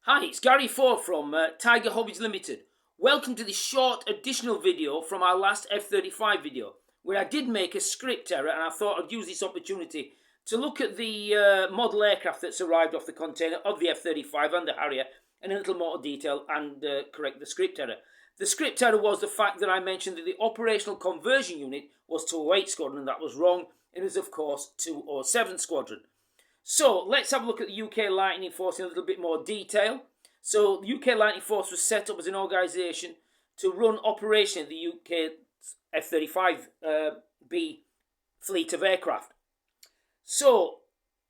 Hi, it's Gary Ford from Tiger Hobbies Limited. Welcome to this short additional video from our last F-35 video, where I did make a script error and I thought I'd use this opportunity to look at the model aircraft that's arrived off the container of the F-35 and the Harrier in a little more detail and correct the script error. The script error was the fact that I mentioned that the operational conversion unit was 208 Squadron, and that was wrong. It is, of course, 207 Squadron. So let's have a look at the UK Lightning Force in a little bit more detail. So the UK Lightning Force was set up as an organisation to run operation of the UK F-35B fleet of aircraft. So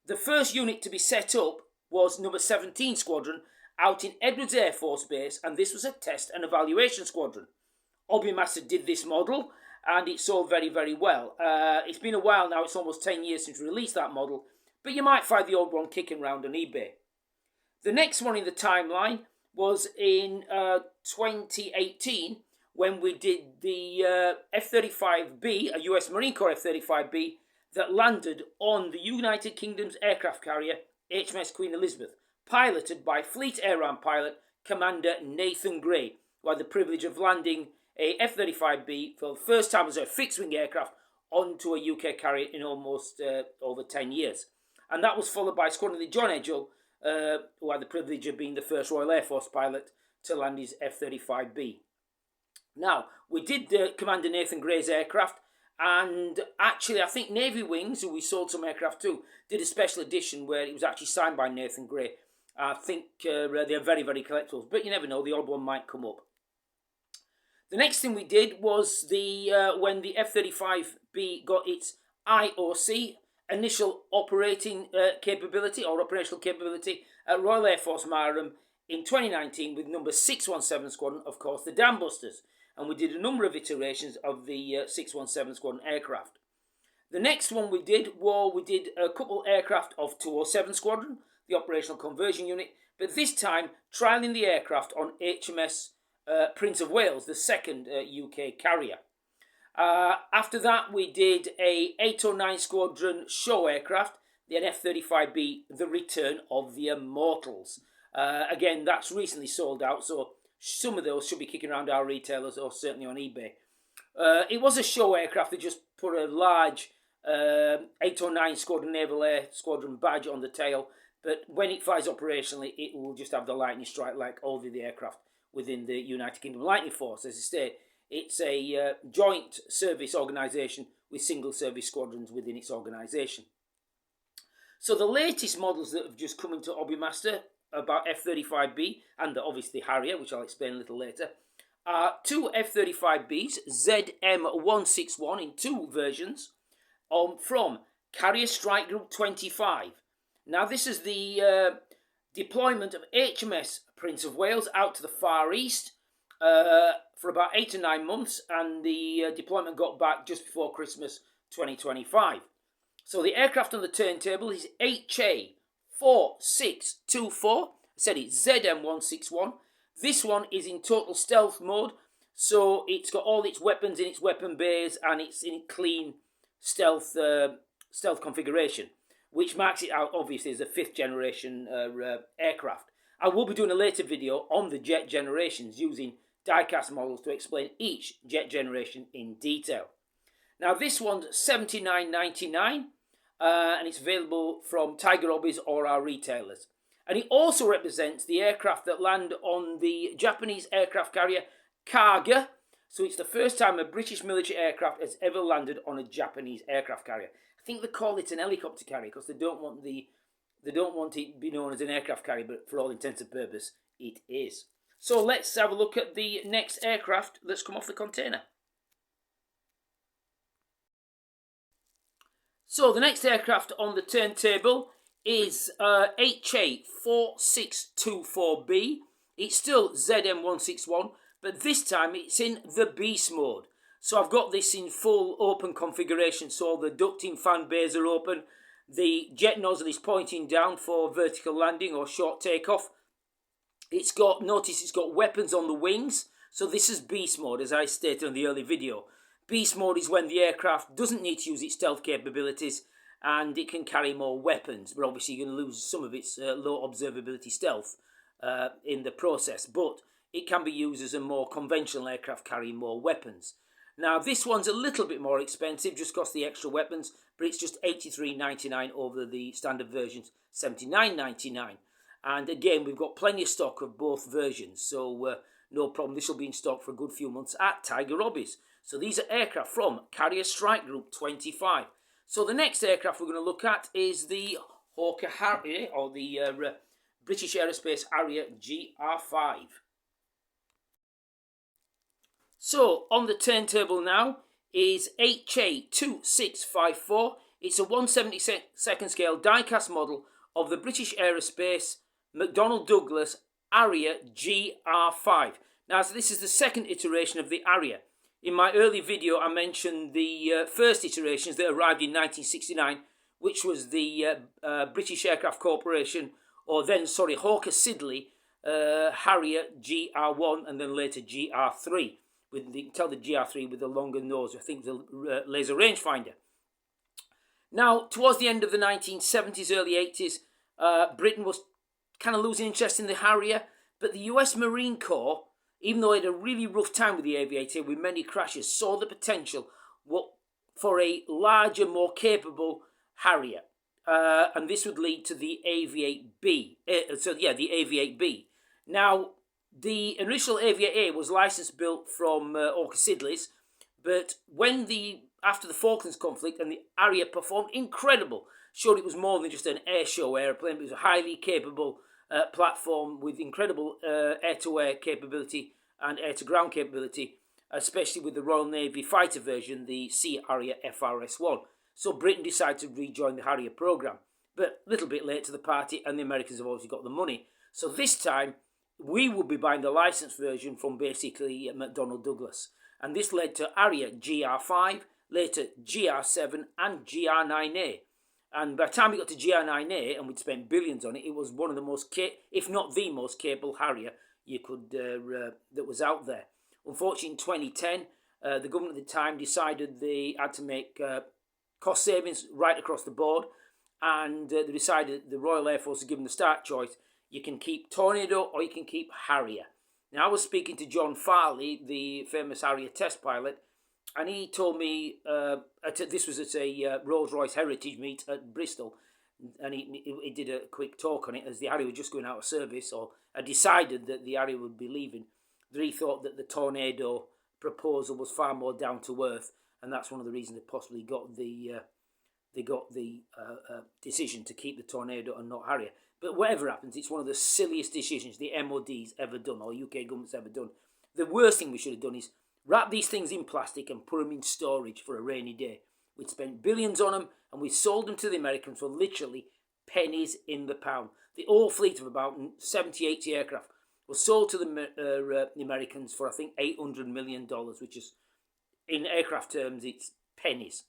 the first unit to be set up was number 17 Squadron out in Edwards Air Force Base, and this was a test and evaluation squadron. Hobbymaster did this model and it sold very, very well. It's been a while now, it's almost 10 years since we released that model, but you might find the old one kicking around on eBay. The next one in the timeline was in 2018 when we did the F-35B, a US Marine Corps F-35B, that landed on the United Kingdom's aircraft carrier HMS Queen Elizabeth, piloted by Fleet Air Ram pilot Commander Nathan Gray, who had the privilege of landing a F-35B for the first time as a fixed-wing aircraft onto a UK carrier in almost over 10 years. And that was followed by Squadron Leader John Edgell, who had the privilege of being the first Royal Air Force pilot to land his F-35B. Now, we did Commander Nathan Gray's aircraft, and actually I think Navy Wings, who we sold some aircraft to, did a special edition where it was actually signed by Nathan Gray. I think they're very, very collectibles, but you never know, the odd one might come up. The next thing we did was when the F-35B got its IOC, initial operating capability or operational capability at Royal Air Force Marham in 2019 with number 617 Squadron, of course, the Dam Busters. And we did a number of iterations of the 617 Squadron aircraft. The next one we did a couple aircraft of 207 Squadron, the operational conversion unit, but this time trialling the aircraft on HMS Prince of Wales, the second UK carrier. After that, we did a 809 Squadron show aircraft, the F-35B, the Return of the Immortals. Again, that's recently sold out, so some of those should be kicking around our retailers or certainly on eBay. It was a show aircraft. They just put a large 809 Squadron Naval Air Squadron badge on the tail, but when it flies operationally, it will just have the lightning strike like all the aircraft within the United Kingdom Lightning Force. As I say, it's a joint service organisation with single service squadrons within its organisation. So the latest models that have just come into Hobbymaster about F-35B and obviously Harrier, which I'll explain a little later, are two F-35Bs, ZM161 in two versions, from Carrier Strike Group 25. Now this is the deployment of HMS Prince of Wales out to the Far East for about 8 to 9 months, and the deployment got back just before Christmas 2025. So the aircraft on the turntable is HA4624. I said it's ZM161. This one is in total stealth mode, so it's got all its weapons in its weapon bays and it's in clean stealth configuration, which marks it out obviously as a 5th generation aircraft. I will be doing a later video on the jet generations using die-cast models to explain each jet generation in detail. Now this one's $79.99 and it's available from Tiger Hobbies or our retailers. And it also represents the aircraft that land on the Japanese aircraft carrier Kaga. So it's the first time a British military aircraft has ever landed on a Japanese aircraft carrier. I think they call it an helicopter carrier because they don't want it to be known as an aircraft carrier, but for all intents and purposes, it is. So let's have a look at the next aircraft that's come off the container. So the next aircraft on the turntable is HA4624B. It's still ZM161, but this time it's in the Beast mode. So I've got this in full open configuration, so the ducting fan bays are open, the jet nozzle is pointing down for vertical landing or short takeoff. Notice it's got weapons on the wings, so this is Beast mode, as I stated in the early video. Beast mode is when the aircraft doesn't need to use its stealth capabilities and it can carry more weapons, but obviously you're going to lose some of its low observability stealth in the process, but it can be used as a more conventional aircraft carrying more weapons. Now this one's a little bit more expensive, just costs the extra weapons, but it's just $83.99 over the standard versions, $79.99. And again, we've got plenty of stock of both versions, so no problem. This will be in stock for a good few months at Tiger Hobbies. So these are aircraft from Carrier Strike Group 25. So the next aircraft we're going to look at is the Hawker Harrier, or the British Aerospace Harrier GR5. So on the turntable now is HA2654. It's a 1/72nd scale die-cast model of the British Aerospace McDonnell Douglas Harrier GR5. Now, so this is the second iteration of the Harrier. In my early video, I mentioned the first iterations that arrived in 1969, which was the British Aircraft Corporation, or then, sorry, Hawker Siddeley Harrier GR1, and then later GR3. You can tell the GR3 with the longer nose, I think the laser rangefinder. Now, towards the end of the 1970s, early 80s, Britain was kind of losing interest in the Harrier, but the US Marine Corps, even though it had a really rough time with the Aviator, with many crashes, saw the potential for a larger, more capable Harrier. And this would lead to the Aviate-B. The Aviate-B. Now, the initial Aviate-A was licensed built from Hawker Siddeley's, but after the Falklands conflict, and the Harrier performed incredible, showed it was more than just an air show airplane, but it was a highly capable platform with incredible air-to-air capability and air-to-ground capability, especially with the Royal Navy fighter version, the Sea Harrier FRS-1. So Britain decided to rejoin the Harrier programme, but a little bit late to the party, and the Americans have obviously got the money. So this time, we will be buying the licensed version from basically McDonnell Douglas. And this led to Harrier GR5, later GR7 and GR9A. And by the time we got to GR9A, and we'd spent billions on it, it was one of the most, if not the most capable Harrier you could that was out there. Unfortunately, in 2010, the government at the time decided they had to make cost savings right across the board, and they decided the Royal Air Force had given the stark choice: you can keep Tornado or you can keep Harrier. Now, I was speaking to John Farley, the famous Harrier test pilot, and he told me, this was at a Rolls-Royce Heritage meet at Bristol, and he did a quick talk on it as the Harrier was just going out of service, or had decided that the Harrier would be leaving, that he thought that the Tornado proposal was far more down to earth, and that's one of the reasons they possibly got the decision to keep the Tornado and not Harrier. But whatever happens, it's one of the silliest decisions the MOD's ever done, or UK government's ever done. The worst thing we should have done is wrap these things in plastic and put them in storage for a rainy day. We'd spent billions on them, and we sold them to the Americans for literally pennies in the pound. The whole fleet of about 70, 80 aircraft was sold to the Americans for, I think, $800 million, which is, in aircraft terms, it's pennies.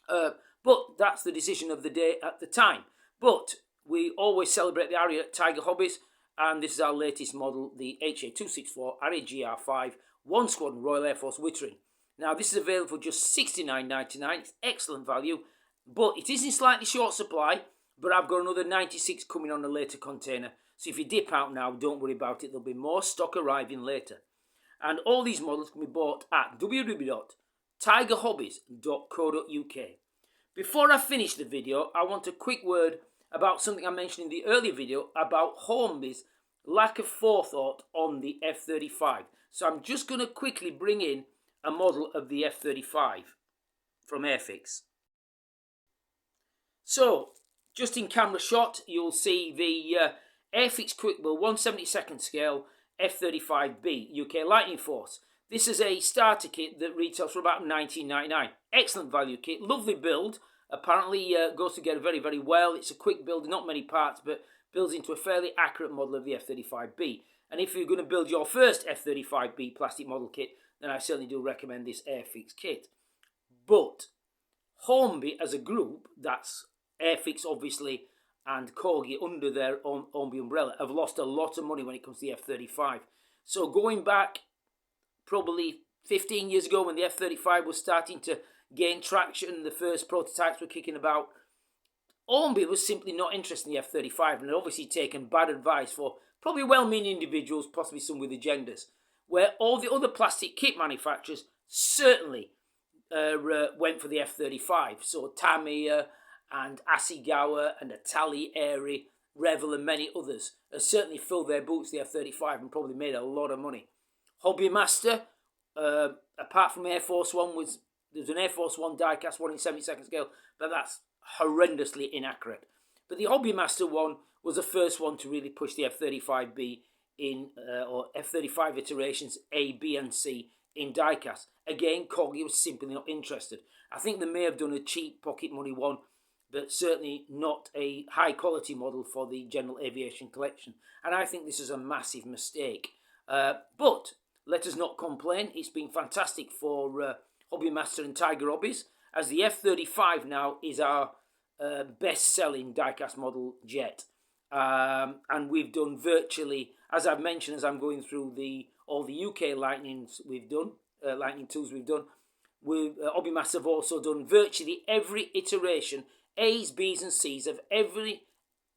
But that's the decision of the day at the time. But we always celebrate the Harrier at Tiger Hobbies, and this is our latest model, the HA264 Harrier GR5 1 Squadron Royal Air Force Wittering. Now, this is available for just $69.99. It's excellent value, but it is in slightly short supply, but I've got another 96 coming on a later container. So if you dip out now, don't worry about it. There'll be more stock arriving later. And all these models can be bought at www.tigerhobbies.co.uk. Before I finish the video, I want a quick word about something I mentioned in the earlier video about Hobbies' lack of forethought on the F-35. So I'm just going to quickly bring in a model of the F-35 from Airfix. So, just in camera shot, you'll see the Airfix Quickbuild 1/72nd scale F-35B UK Lightning Force. This is a starter kit that retails for about $19.99. Excellent value kit, lovely build. Apparently goes together very, very well. It's a quick build, not many parts, but builds into a fairly accurate model of the F-35B. And if you're going to build your first F-35B plastic model kit, then I certainly do recommend this Airfix kit. But Hornby as a group, that's Airfix obviously, and Corgi under their Hornby umbrella, have lost a lot of money when it comes to the F-35. So going back probably 15 years ago when the F-35 was starting to gain traction, the first prototypes were kicking about, Ormby was simply not interested in the F-35 and had obviously taken bad advice for probably well-meaning individuals, possibly some with agendas, where all the other plastic kit manufacturers certainly went for the F-35. So Tamiya and Asagawa and Atali, Airi, Revell and many others certainly filled their boots the F-35 and probably made a lot of money. Hobbymaster, apart from Air Force One, there's an Air Force One diecast one in 72nd scale, but that's horrendously inaccurate. But the Hobbymaster one was the first one to really push the F-35B in, or F-35 iterations A, B and C in diecast. Again, Coggy was simply not interested. I think they may have done a cheap pocket money one, but certainly not a high quality model for the general aviation collection. And I think this is a massive mistake. But let us not complain. It's been fantastic for Hobbymaster and Tiger Hobbies, as the F-35 now is our best-selling diecast model jet. And we've done virtually, as I've mentioned, as I'm going through all the UK Lightnings we've done, Lightning 2s we've done, Hobbymaster have also done virtually every iteration, A's, B's and C's of every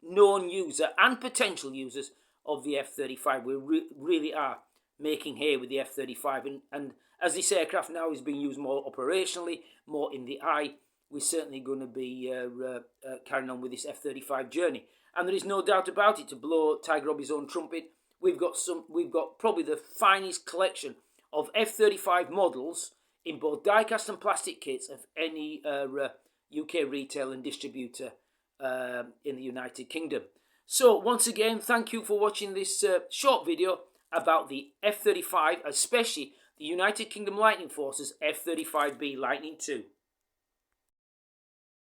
known user and potential users of the F-35. We really are making hay with the F-35. And as this aircraft now is being used more operationally, more in the eye, we're certainly going to be carrying on with this F-35 journey. And there is no doubt about it, to blow Tiger Hobby's own trumpet, we've got probably the finest collection of F-35 models in both diecast and plastic kits of any UK retail and distributor in the United Kingdom. So once again, thank you for watching this short video about the F-35, especially the United Kingdom Lightning Force's F-35B Lightning II.